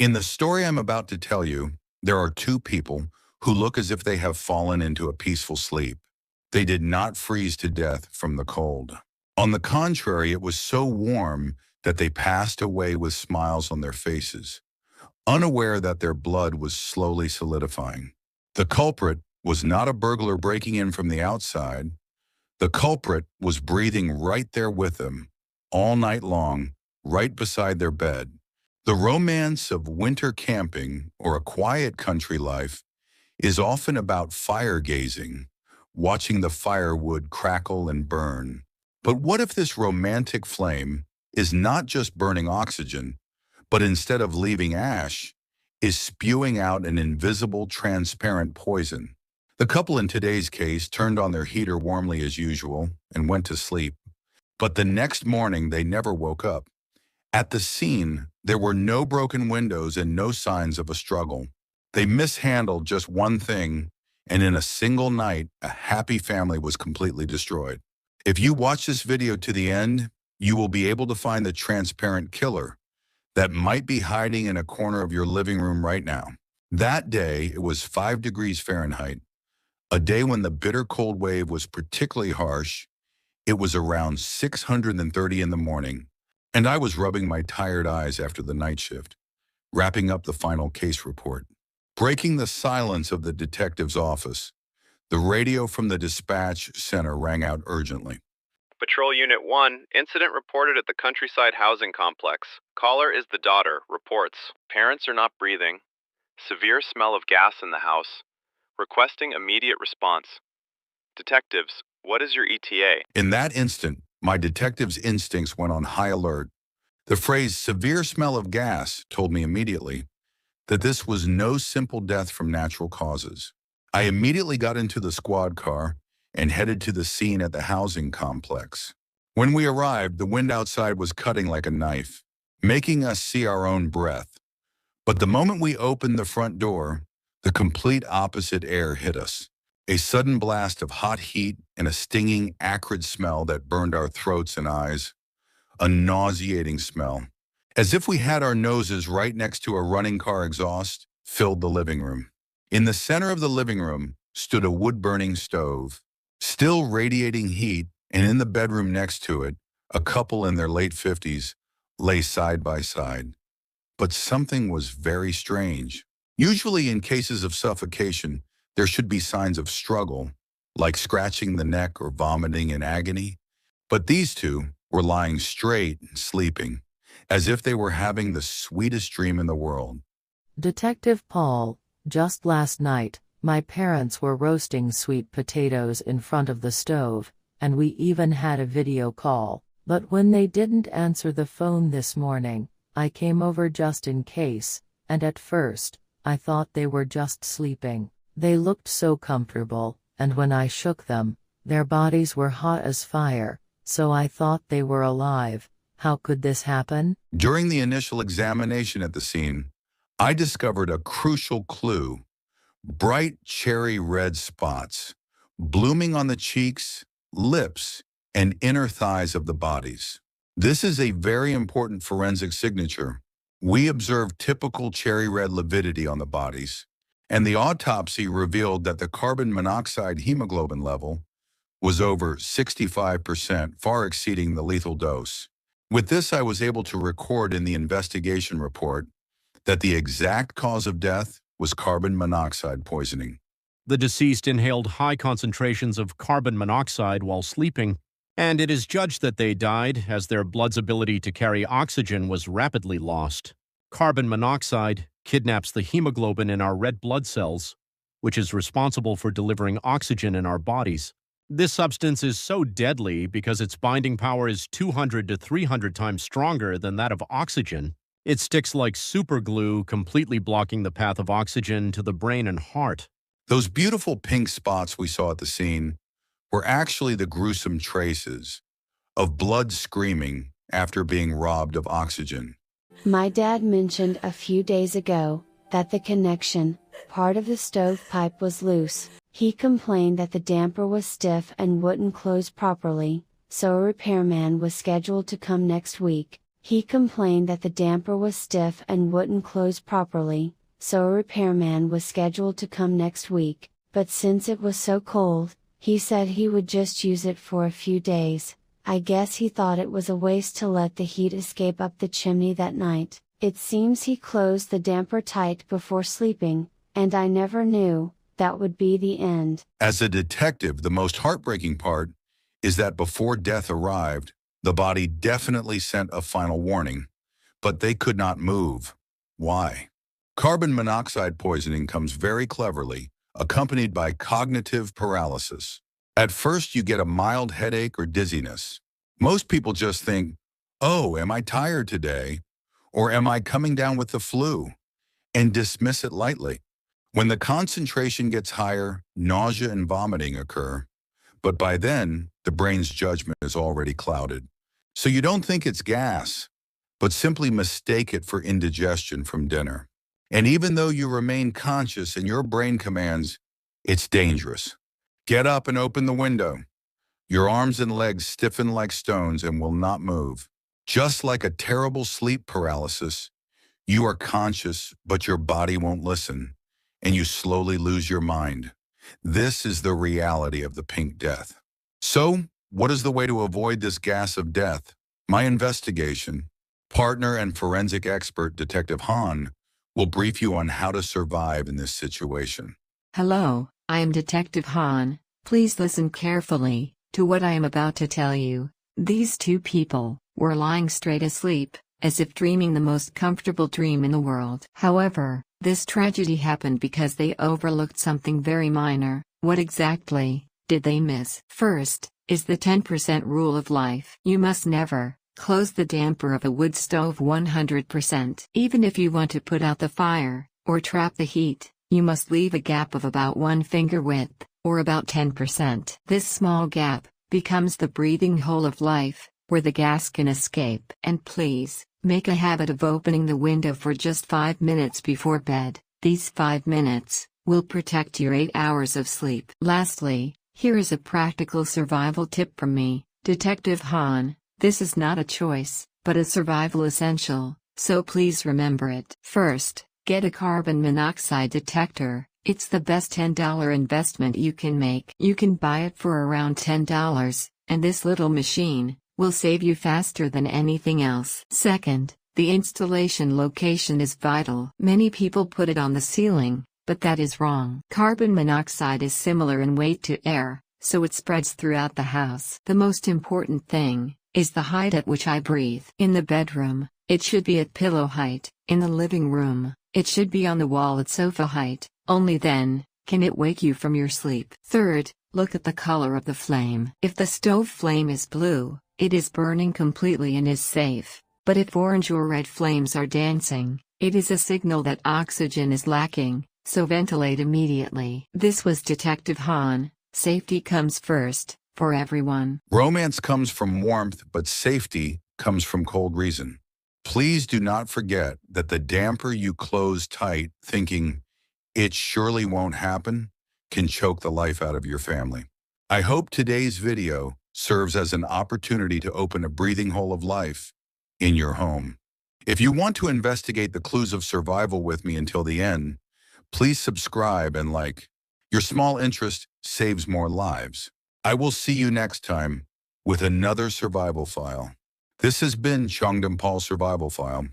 In the story I'm about to tell you, there are two people who look as if they have fallen into a peaceful sleep. They did not freeze to death from the cold. On the contrary, it was so warm that they passed away with smiles on their faces, unaware that their blood was slowly solidifying. The culprit was not a burglar breaking in from the outside. The culprit was breathing right there with them, all night long, right beside their bed. The romance of winter camping or a quiet country life is often about fire gazing, watching the firewood crackle and burn. But what if this romantic flame is not just burning oxygen, but instead of leaving ash, is spewing out an invisible, transparent poison? The couple in today's case turned on their heater warmly as usual and went to sleep. But the next morning, they never woke up. At the scene, there were no broken windows and no signs of a struggle. They mishandled just one thing, and in a single night, a happy family was completely destroyed. If you watch this video to the end, you will be able to find the transparent killer that might be hiding in a corner of your living room right now. That day, it was 5 degrees Fahrenheit, a day when the bitter cold wave was particularly harsh. It was around 630 in the morning, and I was rubbing my tired eyes after the night shift, wrapping up the final case report. Breaking the silence of the detective's office, the radio from the dispatch center rang out urgently. Patrol Unit 1, incident reported at the Countryside Housing Complex. Caller is the daughter, reports. Parents are not breathing. Severe smell of gas in the house. Requesting immediate response. Detectives, what is your ETA? In that instant, my detective's instincts went on high alert. The phrase severe smell of gas told me immediately that this was no simple death from natural causes. I immediately got into the squad car and headed to the scene at the housing complex. When we arrived, the wind outside was cutting like a knife, making us see our own breath. But the moment we opened the front door, the complete opposite air hit us. A sudden blast of hot heat and a stinging, acrid smell that burned our throats and eyes. A nauseating smell, as if we had our noses right next to a running car exhaust, filled the living room. In the center of the living room stood a wood-burning stove, still radiating heat, and in the bedroom next to it, a couple in their late 50s lay side by side. But something was very strange. Usually in cases of suffocation, there should be signs of struggle, like scratching the neck or vomiting in agony. But these two were lying straight and sleeping, as if they were having the sweetest dream in the world. Detective Paul, just last night, my parents were roasting sweet potatoes in front of the stove, and we even had a video call. But when they didn't answer the phone this morning, I came over just in case, and at first, I thought they were just sleeping. They looked so comfortable, and when I shook them, their bodies were hot as fire, so I thought they were alive. How could this happen? During the initial examination at the scene, I discovered a crucial clue: bright cherry red spots, blooming on the cheeks, lips, and inner thighs of the bodies. This is a very important forensic signature. We observed typical cherry red lividity on the bodies, and the autopsy revealed that the carbon monoxide hemoglobin level was over 65%, far exceeding the lethal dose. With this, I was able to record in the investigation report that the exact cause of death was carbon monoxide poisoning. The deceased inhaled high concentrations of carbon monoxide while sleeping, and it is judged that they died as their blood's ability to carry oxygen was rapidly lost. Carbon monoxide kidnaps the hemoglobin in our red blood cells, which is responsible for delivering oxygen in our bodies. This substance is so deadly because its binding power is 200 to 300 times stronger than that of oxygen. It sticks like superglue, completely blocking the path of oxygen to the brain and heart. Those beautiful pink spots we saw at the scene were actually the gruesome traces of blood screaming after being robbed of oxygen. My dad mentioned a few days ago that the connection, part of the stovepipe, was loose. He complained that the damper was stiff and wouldn't close properly, so a repairman was scheduled to come next week. He complained that the damper was stiff and wouldn't close properly, so a repairman was scheduled to come next week, but since it was so cold, he said he would just use it for a few days. I guess he thought it was a waste to let the heat escape up the chimney that night. It seems he closed the damper tight before sleeping, and I never knew that would be the end. As a detective, the most heartbreaking part is that before death arrived, the body definitely sent a final warning, but they could not move. Why? Carbon monoxide poisoning comes very cleverly, accompanied by cognitive paralysis. At first, you get a mild headache or dizziness. Most people just think, oh, am I tired today? Or am I coming down with the flu? And dismiss it lightly. When the concentration gets higher, nausea and vomiting occur, but by then, the brain's judgment is already clouded. So you don't think it's gas, but simply mistake it for indigestion from dinner. And even though you remain conscious and your brain commands, it's dangerous. Get up and open the window. Your arms and legs stiffen like stones and will not move. Just like a terrible sleep paralysis, you are conscious, but your body won't listen, and you slowly lose your mind. This is the reality of the pink death. So, what is the way to avoid this gas of death? My investigation, partner and forensic expert Detective Han, will brief you on how to survive in this situation. Hello, I am Detective Han. Please listen carefully to what I am about to tell you. These two people were lying straight asleep, as if dreaming the most comfortable dream in the world. However, this tragedy happened because they overlooked something very minor. What exactly did they miss? First, is the 10% rule of life. You must never close the damper of a wood stove 100%. Even if you want to put out the fire, or trap the heat, you must leave a gap of about 1 finger width, or about 10%. This small gap becomes the breathing hole of life, where the gas can escape. And please, make a habit of opening the window for just 5 minutes before bed. These 5 minutes will protect your 8 hours of sleep. Lastly, here is a practical survival tip from me, Detective Han. This is not a choice, but a survival essential, so please remember it. First, get a carbon monoxide detector. It's the best $10 investment you can make. You can buy it for around $10, and this little machine will save you faster than anything else. Second, the installation location is vital. Many people put it on the ceiling, but that is wrong. Carbon monoxide is similar in weight to air, so it spreads throughout the house. The most important thing is the height at which I breathe. In the bedroom, it should be at pillow height. In the living room, it should be on the wall at sofa height. Only then can it wake you from your sleep. Third, look at the color of the flame. If the stove flame is blue, it is burning completely and is safe. But if orange or red flames are dancing, it is a signal that oxygen is lacking, so ventilate immediately. This was Detective Han. Safety comes first, for everyone. Romance comes from warmth, but safety comes from cold reason. Please do not forget that the damper you close tight, thinking, it surely won't happen, can choke the life out of your family. I hope today's video serves as an opportunity to open a breathing hole of life in your home. If you want to investigate the clues of survival with me until the end, please subscribe and like. Your small interest saves more lives. I will see you next time with another survival file. This has been Cheongdam Paul Survival File.